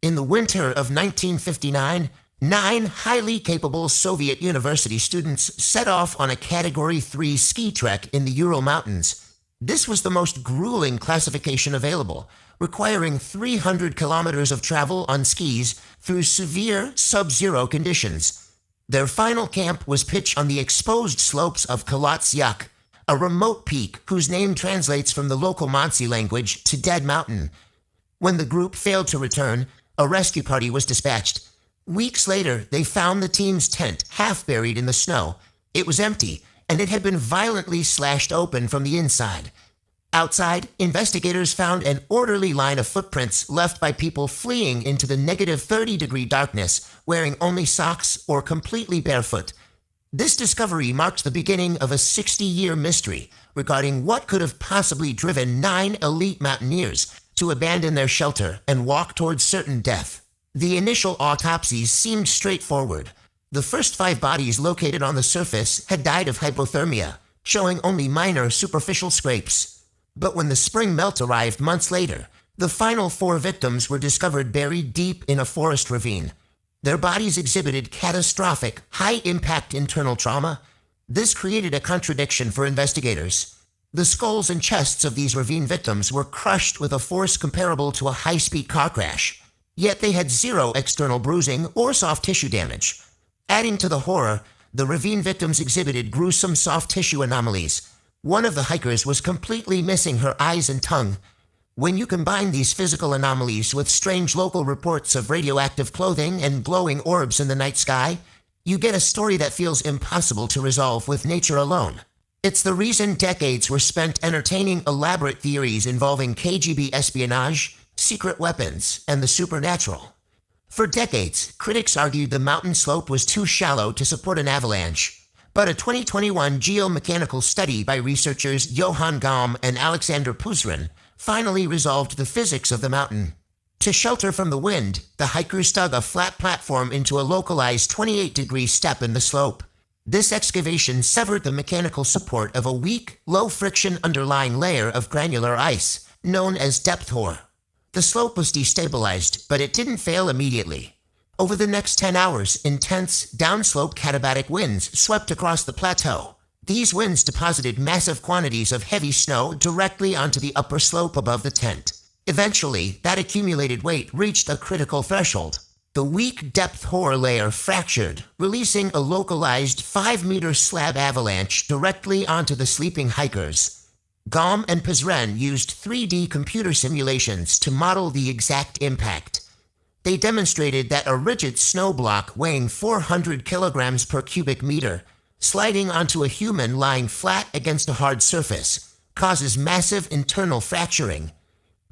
In the winter of 1959, 9 highly capable Soviet university students set off on a Category 3 ski trek in the Ural Mountains. This was the most grueling classification available, requiring 300 kilometers of travel on skis through severe sub-zero conditions. Their final camp was pitched on the exposed slopes of Kolotsyak, a remote peak whose name translates from the local Mansi language to Dead Mountain. When the group failed to return, a rescue party was dispatched. Weeks later, they found the team's tent half buried in the snow. It was empty, and it had been violently slashed open from the inside. Outside, investigators found an orderly line of footprints left by people fleeing into the negative 30-degree darkness, wearing only socks or completely barefoot. This discovery marked the beginning of a 60-year mystery regarding what could have possibly driven 9 elite mountaineers to abandon their shelter and walk towards certain death. The initial autopsies seemed straightforward. The first 5 bodies located on the surface had died of hypothermia, showing only minor superficial scrapes. But when the spring melt arrived months later, the final 4 victims were discovered buried deep in a forest ravine. Their bodies exhibited catastrophic, high-impact internal trauma. This created a contradiction for investigators. The skulls and chests of these ravine victims were crushed with a force comparable to a high-speed car crash. Yet they had 0 external bruising or soft tissue damage. Adding to the horror, the ravine victims exhibited gruesome soft tissue anomalies. One of the hikers was completely missing her eyes and tongue. When you combine these physical anomalies with strange local reports of radioactive clothing and glowing orbs in the night sky, you get a story that feels impossible to resolve with nature alone. It's the reason decades were spent entertaining elaborate theories involving KGB espionage, secret weapons, and the supernatural. For decades, critics argued the mountain slope was too shallow to support an avalanche, but a 2021 geomechanical study by researchers Johann Gaum and Alexander Puzrin finally resolved the physics of the mountain. To shelter from the wind, the hikers dug a flat platform into a localized 28-degree step in the slope. This excavation severed the mechanical support of a weak, low-friction underlying layer of granular ice, known as depth hoar. The slope was destabilized, but it didn't fail immediately. Over the next 10 hours, intense, downslope katabatic winds swept across the plateau. These winds deposited massive quantities of heavy snow directly onto the upper slope above the tent. Eventually, that accumulated weight reached a critical threshold. The weak depth hoar layer fractured, releasing a localized 5-meter slab avalanche directly onto the sleeping hikers. Gaum and Puzren used 3D computer simulations to model the exact impact. They demonstrated that a rigid snow block weighing 400 kilograms per cubic meter, sliding onto a human lying flat against a hard surface, causes massive internal fracturing.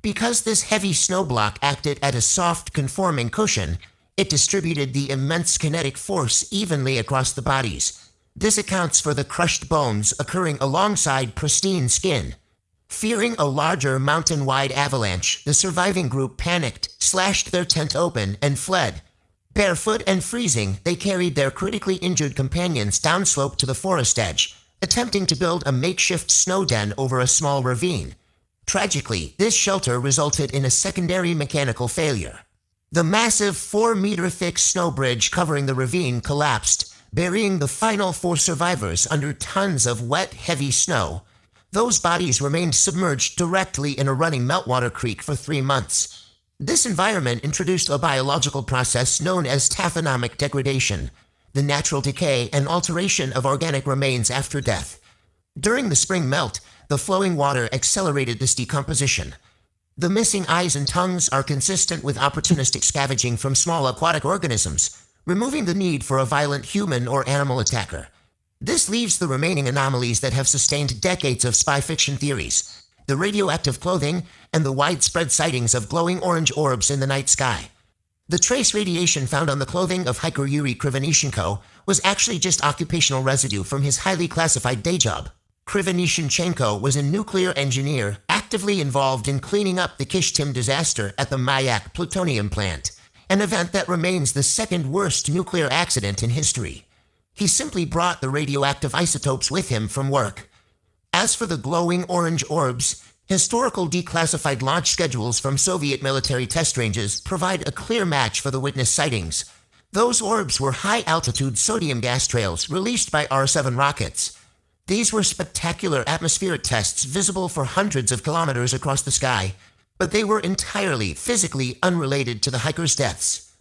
Because this heavy snow block acted as a soft, conforming cushion, it distributed the immense kinetic force evenly across the bodies. This accounts for the crushed bones occurring alongside pristine skin. Fearing a larger mountain-wide avalanche, the surviving group panicked, slashed their tent open, and fled. Barefoot and freezing, they carried their critically injured companions downslope to the forest edge, attempting to build a makeshift snow den over a small ravine. Tragically, this shelter resulted in a secondary mechanical failure. The massive 4-meter-thick snow bridge covering the ravine collapsed, burying the final 4 survivors under tons of wet, heavy snow. Those bodies remained submerged directly in a running meltwater creek for 3 months. This environment introduced a biological process known as taphonomic degradation, the natural decay and alteration of organic remains after death. During the spring melt, the flowing water accelerated this decomposition. The missing eyes and tongues are consistent with opportunistic scavenging from small aquatic organisms, removing the need for a violent human or animal attacker. This leaves the remaining anomalies that have sustained decades of spy fiction theories: the radioactive clothing and the widespread sightings of glowing orange orbs in the night sky. The trace radiation found on the clothing of hiker Yuri Krivonishenko was actually just occupational residue from his highly classified day job. Krivonishenko was a nuclear engineer actively involved in cleaning up the Kishtim disaster at the Mayak plutonium plant, an event that remains the second worst nuclear accident in history. He simply brought the radioactive isotopes with him from work. As for the glowing orange orbs, Historical declassified launch schedules from Soviet military test ranges provide a clear match for the witnessed sightings. Those orbs were high-altitude sodium gas trails released by R-7 rockets. These were spectacular atmospheric tests visible for hundreds of kilometers across the sky, but they were entirely physically unrelated to the hikers' deaths.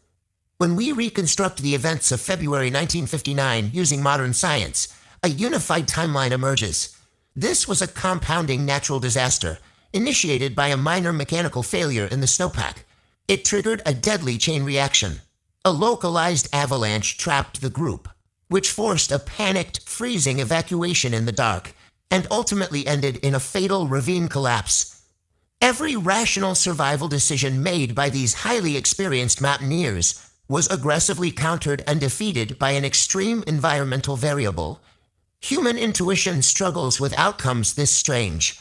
When we reconstruct the events of February 1959 using modern science, a unified timeline emerges. This was a compounding natural disaster, initiated by a minor mechanical failure in the snowpack. It triggered a deadly chain reaction. A localized avalanche trapped the group, which forced a panicked, freezing evacuation in the dark, and ultimately ended in a fatal ravine collapse. Every rational survival decision made by these highly experienced mountaineers was aggressively countered and defeated by an extreme environmental variable. Human intuition struggles with outcomes this strange.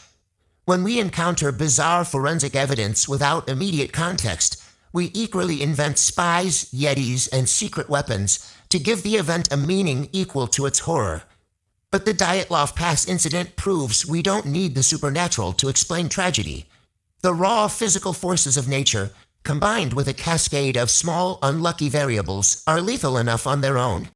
When we encounter bizarre forensic evidence without immediate context, we eagerly invent spies, yetis, and secret weapons to give the event a meaning equal to its horror. But the Dyatlov Pass incident proves we don't need the supernatural to explain tragedy. The raw physical forces of nature, combined with a cascade of small, unlucky variables, are lethal enough on their own.